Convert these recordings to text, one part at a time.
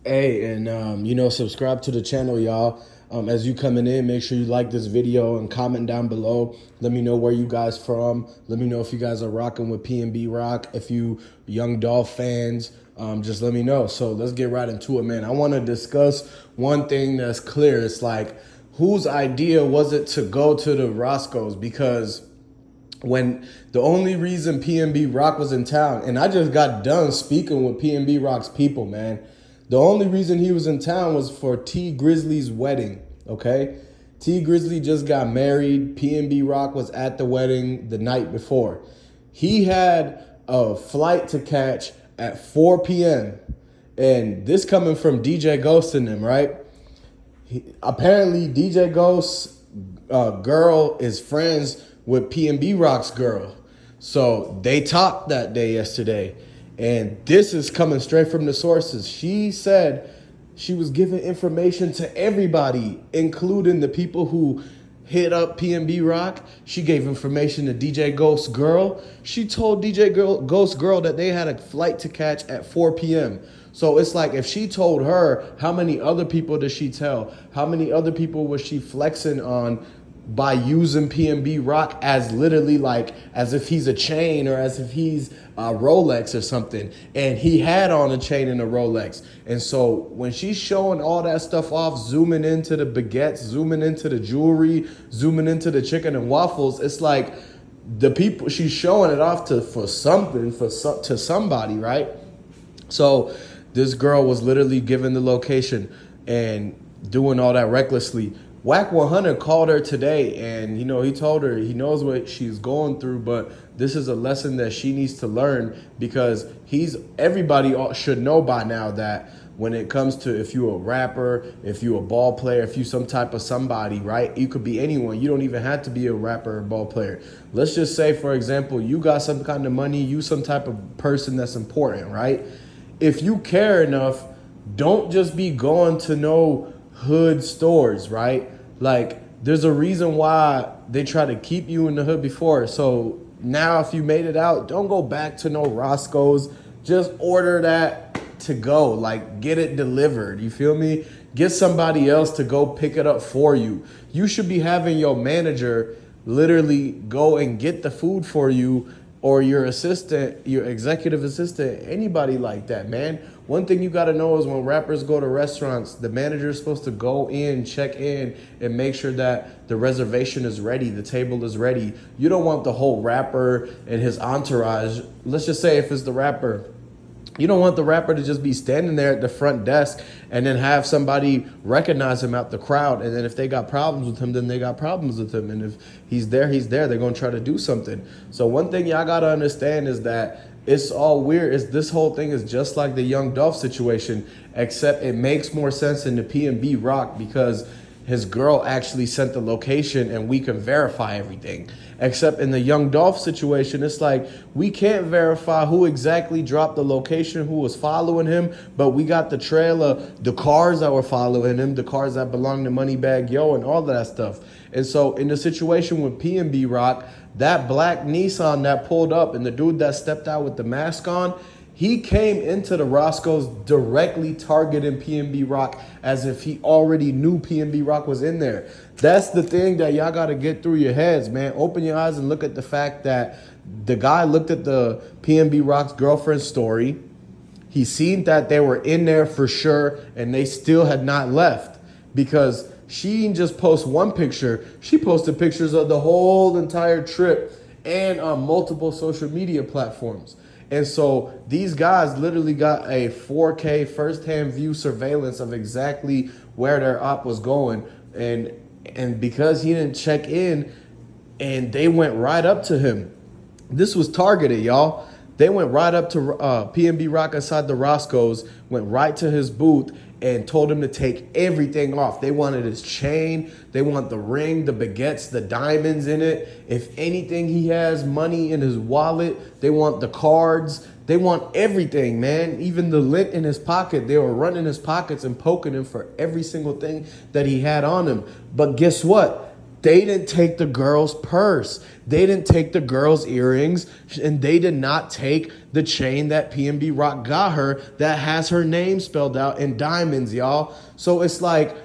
Hey, and subscribe to the channel, y'all. As you coming in, make sure you like this video and comment down below. Let me know where you guys from. Let me know if you guys are rocking with PNB Rock. If you Young Dolph fans, just let me know. So let's get right into it, man. I want to discuss one thing that's clear. It's like, whose idea was it to go to the Roscoe's? Because when the only reason PNB Rock was in town, and I just got done speaking with PNB Rock's people, man. The only reason he was in town was for T Grizzly's wedding, okay? T Grizzly just got married. PNB Rock was at the wedding the night before. He had a flight to catch at 4 p.m. And this coming from DJ Ghost and them, right? Apparently, DJ Ghost's girl is friends with PNB Rock's girl. So they talked that day yesterday. And this is coming straight from the sources. She said she was giving information to everybody, including the people who hit up PNB Rock. She gave information to DJ Ghost's girl. She told Ghost's girl that they had a flight to catch at 4 p.m. So it's like, if she told her, how many other people does she tell? How many other people was she flexing on by using PNB Rock as literally like as if he's a chain or as if he's a Rolex or something? And he had on a chain and a Rolex. And so when she's showing all that stuff off, zooming into the baguettes, zooming into the jewelry, zooming into the chicken and waffles, it's like the people she's showing it off to for something, to somebody, right? So this girl was literally given the location and doing all that recklessly. Wack 100 called her today, and he told her he knows what she's going through, but this is a lesson that she needs to learn, because everybody should know by now that when it comes to, if you're a rapper, if you're a ball player, if you some type of somebody, right? You could be anyone. You don't even have to be a rapper or ball player. Let's just say, for example, you got some kind of money, you some type of person that's important, right? If you care enough, don't just be going to no hood stores, right? Like, there's a reason why they try to keep you in the hood before. So now if you made it out, don't go back to no Roscoe's. Just order that to go. Like, get it delivered. You feel me? Get somebody else to go pick it up for you. You should be having your manager literally go and get the food for you, or your assistant, your executive assistant, anybody like that, man. One thing you gotta know is when rappers go to restaurants, the manager is supposed to go in, check in, and make sure that the reservation is ready, the table is ready. You don't want the whole rapper and his entourage. Let's just say if it's the rapper, you don't want the rapper to just be standing there at the front desk and then have somebody recognize him out the crowd. And then if they got problems with him, then they got problems with him. And if he's there, he's there. They're going to try to do something. So one thing y'all got to understand is that it's all weird. This whole thing is just like the Young Dolph situation, except it makes more sense in the PNB Rock, because his girl actually sent the location and we can verify everything. Except in the Young Dolph situation, it's like we can't verify who exactly dropped the location, who was following him, but we got the trail of the cars that were following him, the cars that belong to Moneybagg Yo and all of that stuff. And so in the situation with PNB Rock, that black Nissan that pulled up and the dude that stepped out with the mask on, he came into the Roscoe's directly targeting PNB Rock as if he already knew PNB Rock was in there. That's the thing that y'all got to get through your heads, man. Open your eyes and look at the fact that the guy looked at the PNB Rock's girlfriend's story. He seen that they were in there for sure, and they still had not left, because she didn't just post one picture. She posted pictures of the whole entire trip and on multiple social media platforms. And so these guys literally got a 4K first-hand view surveillance of exactly where their op was going. And because he didn't check in, and they went right up to him. This was targeted, y'all. They went right up to PNB Rock inside the Roscoe's, went right to his booth, and told him to take everything off. They wanted his chain. They want the ring, the baguettes, the diamonds in it. If anything, he has money in his wallet. They want the cards. They want everything, man. Even the lint in his pocket. They were running his pockets and poking him for every single thing that he had on him. But guess what? They didn't take the girl's purse. They didn't take the girl's earrings, and they did not take the chain that PNB Rock got her that has her name spelled out in diamonds, y'all. So it's like,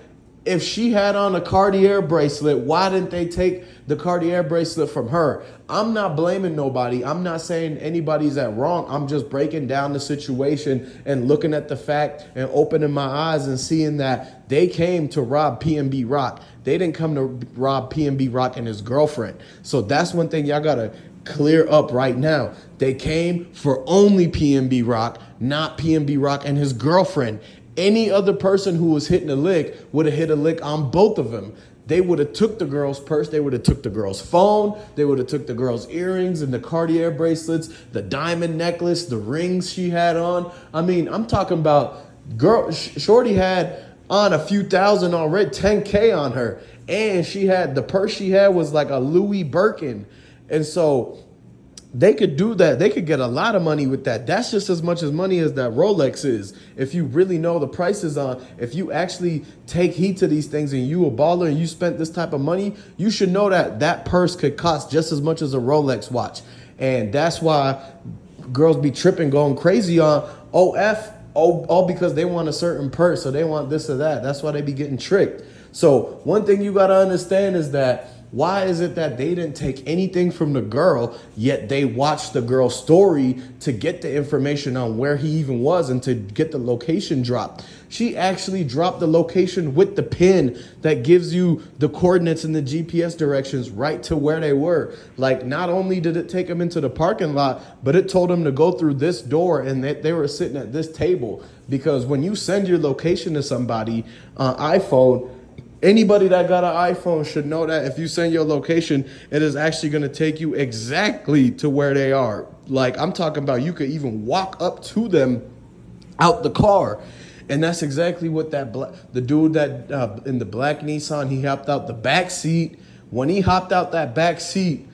if she had on a Cartier bracelet, why didn't they take the Cartier bracelet from her? I'm not blaming nobody. I'm not saying anybody's at wrong. I'm just breaking down the situation and looking at the fact and opening my eyes and seeing that they came to rob PNB Rock. They didn't come to rob PNB Rock and his girlfriend. So that's one thing y'all gotta clear up right now. They came for only PNB Rock, not PNB Rock and his girlfriend. Any other person who was hitting a lick would have hit a lick on both of them. They would have took the girl's purse. They would have took the girl's phone. They would have took the girl's earrings and the Cartier bracelets, the diamond necklace, the rings she had on. I mean, I'm talking about Shorty had on a few thousand already, 10K on her. And she had, the purse she had was like a Louis Birkin. And so they could do that. They could get a lot of money with that. That's just as much as money as that Rolex is. If you really know the prices on, if you actually take heed to these things and you a baller and you spent this type of money, you should know that that purse could cost just as much as a Rolex watch. And that's why girls be tripping, going crazy on all because they want a certain purse or they want this or that. That's why they be getting tricked. So one thing you got to understand is that, why is it that they didn't take anything from the girl, yet they watched the girl's story to get the information on where he even was and to get the location dropped? She actually dropped the location with the pin that gives you the coordinates and the GPS directions right to where they were. Like, not only did it take them into the parking lot, but it told them to go through this door and that they were sitting at this table. Because when you send your location to somebody on iPhone, anybody that got an iPhone should know that if you send your location, it is actually going to take you exactly to where they are. Like, I'm talking about, you could even walk up to them out the car. And that's exactly what the dude that in the black Nissan, he hopped out the back seat. When he hopped out that back seat,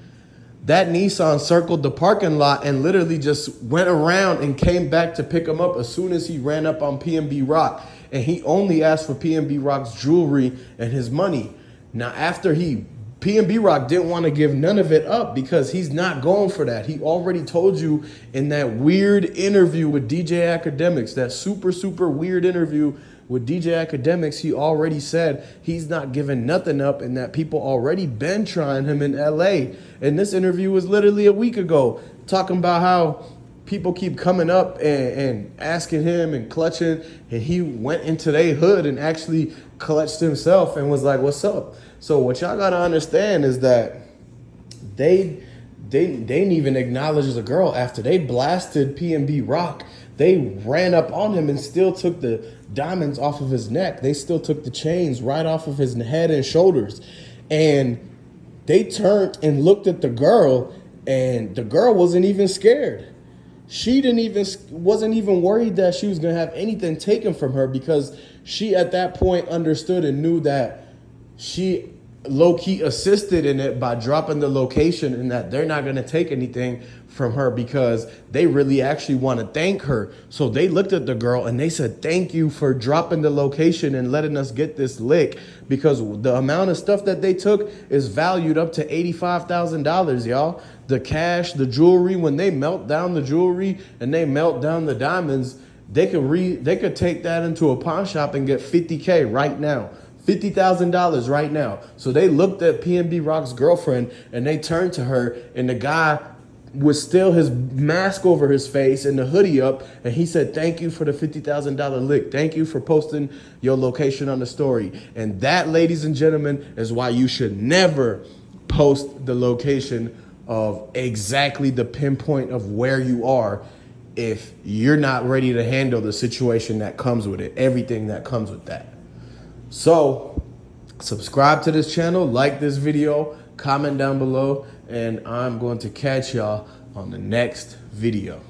that Nissan circled the parking lot and literally just went around and came back to pick him up as soon as he ran up on PNB Rock. And he only asked for PNB Rock's jewelry and his money. Now, after PNB Rock didn't want to give none of it up because he's not going for that. He already told you in that weird interview with DJ Academics, that super, super weird interview with DJ Academics, he already said he's not giving nothing up and that people already been trying him in LA. And this interview was literally a week ago, talking about how people keep coming up and asking him and clutching, and he went into their hood and actually clutched himself and was like, what's up? So what y'all gotta understand is that they didn't even acknowledge the girl after they blasted PNB Rock. They ran up on him and still took the diamonds off of his neck. They still took the chains right off of his head and shoulders. And they turned and looked at the girl, and the girl wasn't even scared. She wasn't even worried that she was going to have anything taken from her, because she at that point understood and knew that she low-key assisted in it by dropping the location, and that they're not going to take anything from her because they really actually want to thank her. So they looked at the girl and they said, thank you for dropping the location and letting us get this lick, because the amount of stuff that they took is valued up to $85,000, y'all. The cash, the jewelry, when they melt down the jewelry and they melt down the diamonds, they could take that into a pawn shop and get $50K right now. $50,000 right now. So they looked at PNB Rock's girlfriend and they turned to her, and the guy was still his mask over his face and the hoodie up, and he said, thank you for the $50,000 lick. Thank you for posting your location on the story. And that, ladies and gentlemen, is why you should never post the location of exactly the pinpoint of where you are if you're not ready to handle the situation that comes with it, everything that comes with that. So subscribe to this channel, like this video, comment down below, and I'm going to catch y'all on the next video.